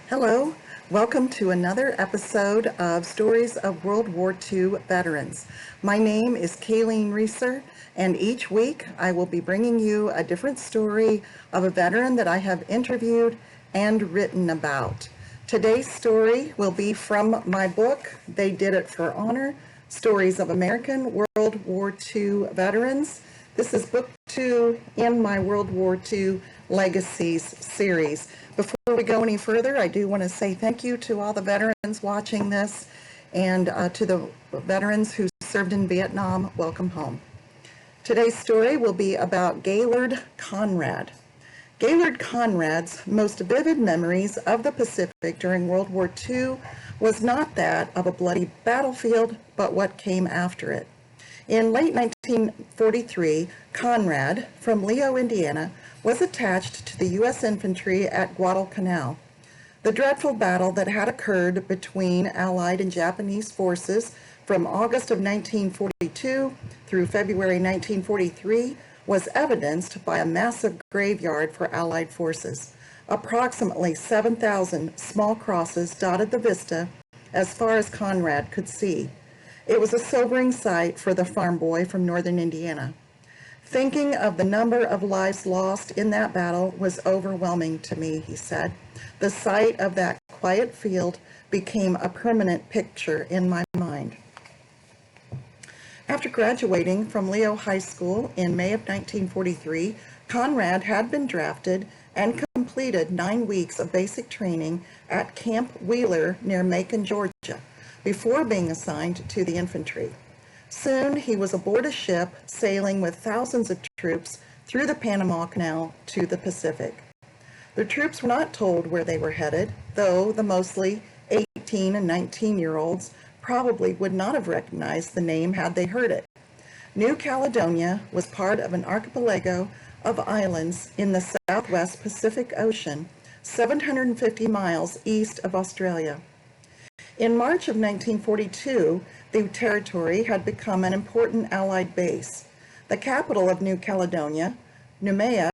Hello, welcome to another episode of Stories of World War II Veterans. My name is Kayleen Reusser, and each week I will be bringing you a different story of a veteran that I have interviewed and written about. Today's story will be from my book, They Did It for Honor, Stories of American World War II Veterans. This is book 2 in my World War II Legacies series. Before we go any further, I do want to say thank you to all the veterans watching this, and to the veterans who served in Vietnam, welcome home. Today's story will be about Gaylord Conrad. Gaylord Conrad's most vivid memories of the Pacific during World War II was not that of a bloody battlefield, but what came after it. In late 1943, Conrad, from Leo, Indiana, was attached to the U.S. infantry at Guadalcanal. The dreadful battle that had occurred between Allied and Japanese forces from August of 1942 through February 1943 was evidenced by a massive graveyard for Allied forces. Approximately 7,000 small crosses dotted the vista as far as Conrad could see. It was a sobering sight for the farm boy from northern Indiana. Thinking of the number of lives lost in that battle was overwhelming to me, he said. The sight of that quiet field became a permanent picture in my mind. After graduating from Leo High School in May of 1943, Conrad had been drafted and completed 9 weeks of basic training at Camp Wheeler near Macon, Georgia, before being assigned to the infantry. Soon he was aboard a ship sailing with thousands of troops through the Panama Canal to the Pacific. The troops were not told where they were headed, though the mostly 18 and 19-year-olds probably would not have recognized the name had they heard it. New Caledonia was part of an archipelago of islands in the southwest Pacific Ocean, 750 miles east of Australia. In March of 1942, the territory had become an important Allied base. The capital of New Caledonia, Noumea,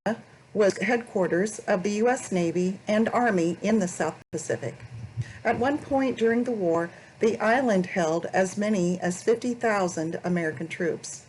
was headquarters of the U.S. Navy and Army in the South Pacific. At one point during the war, the island held as many as 50,000 American troops.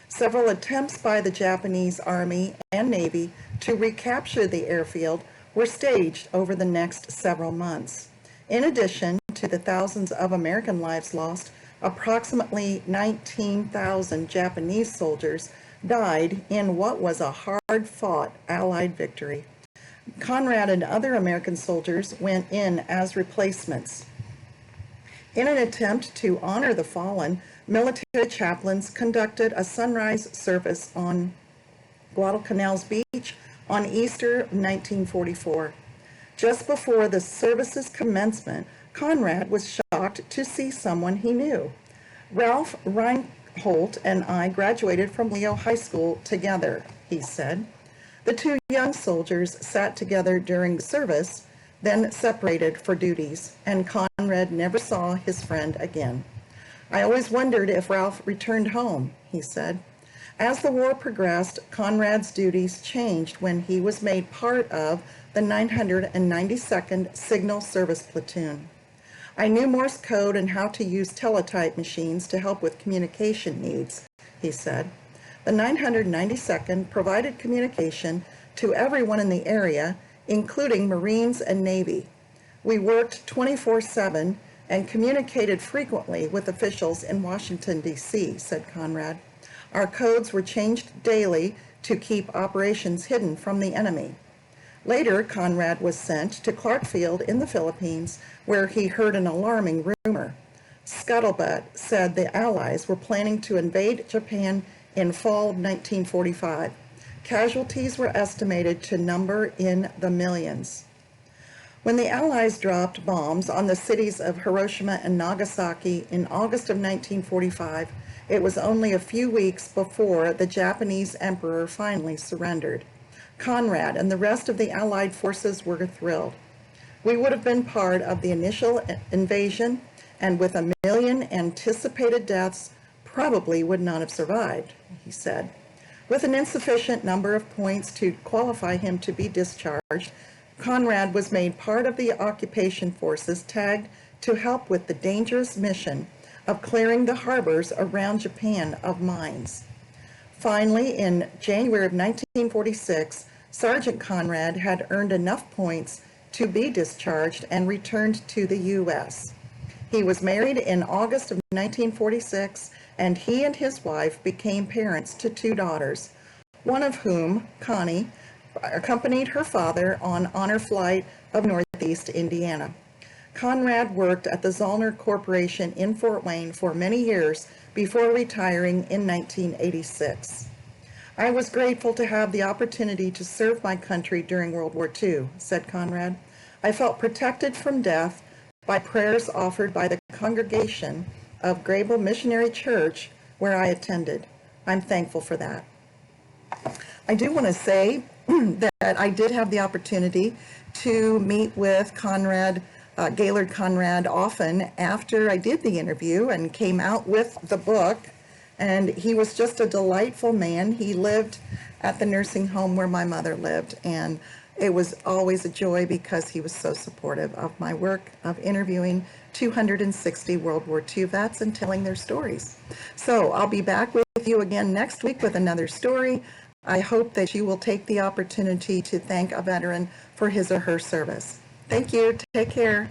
Several attempts by the Japanese Army and Navy to recapture the airfield were staged over the next several months. In addition to the thousands of American lives lost, approximately 19,000 Japanese soldiers died in what was a hard-fought Allied victory. Conrad and other American soldiers went in as replacements. In an attempt to honor the fallen, military chaplains conducted a sunrise service on Guadalcanal's beach on Easter of 1944. Just before the service's commencement, Conrad was shocked to see someone he knew. Ralph Reinhold and I graduated from Leo High School together, he said. The two young soldiers sat together during the service, then separated for duties, and Conrad never saw his friend again. I always wondered if Ralph returned home, he said. As the war progressed, Conrad's duties changed when he was made part of the 992nd Signal Service Platoon. I knew Morse code and how to use teletype machines to help with communication needs, he said. The 992nd provided communication to everyone in the area, including Marines and Navy. We worked 24/7 and communicated frequently with officials in Washington, D.C., said Conrad. Our codes were changed daily to keep operations hidden from the enemy. Later, Conrad was sent to Clark Field in the Philippines, where he heard an alarming rumor. Scuttlebutt said the Allies were planning to invade Japan in fall of 1945. Casualties were estimated to number in the millions. When the Allies dropped bombs on the cities of Hiroshima and Nagasaki in August of 1945, it was only a few weeks before the Japanese emperor finally surrendered. Conrad and the rest of the Allied forces were thrilled. We would have been part of the initial invasion, and with 1 million anticipated deaths, probably would not have survived, he said. With an insufficient number of points to qualify him to be discharged, Conrad was made part of the occupation forces tagged to help with the dangerous mission of clearing the harbors around Japan of mines. Finally, in January of 1946, Sergeant Conrad had earned enough points to be discharged and returned to the U.S. He was married in August of 1946, and he and his wife became parents to 2 daughters, one of whom, Connie, accompanied her father on honor flight of Northeast Indiana. Conrad worked at the Zollner Corporation in Fort Wayne for many years before retiring in 1986. "I was grateful to have the opportunity to serve my country during World War II," said Conrad. "I felt protected from death by prayers offered by the congregation of Grable Missionary Church where I attended. I'm thankful for that." I do want to say that I did have the opportunity to meet with Conrad, Gaylord Conrad, often after I did the interview and came out with the book. And he was just a delightful man. He lived at the nursing home where my mother lived, and it was always a joy because he was so supportive of my work of interviewing 260 World War II vets and telling their stories. So I'll be back with you again next week with another story. I hope that you will take the opportunity to thank a veteran for his or her service. Thank you. Take care.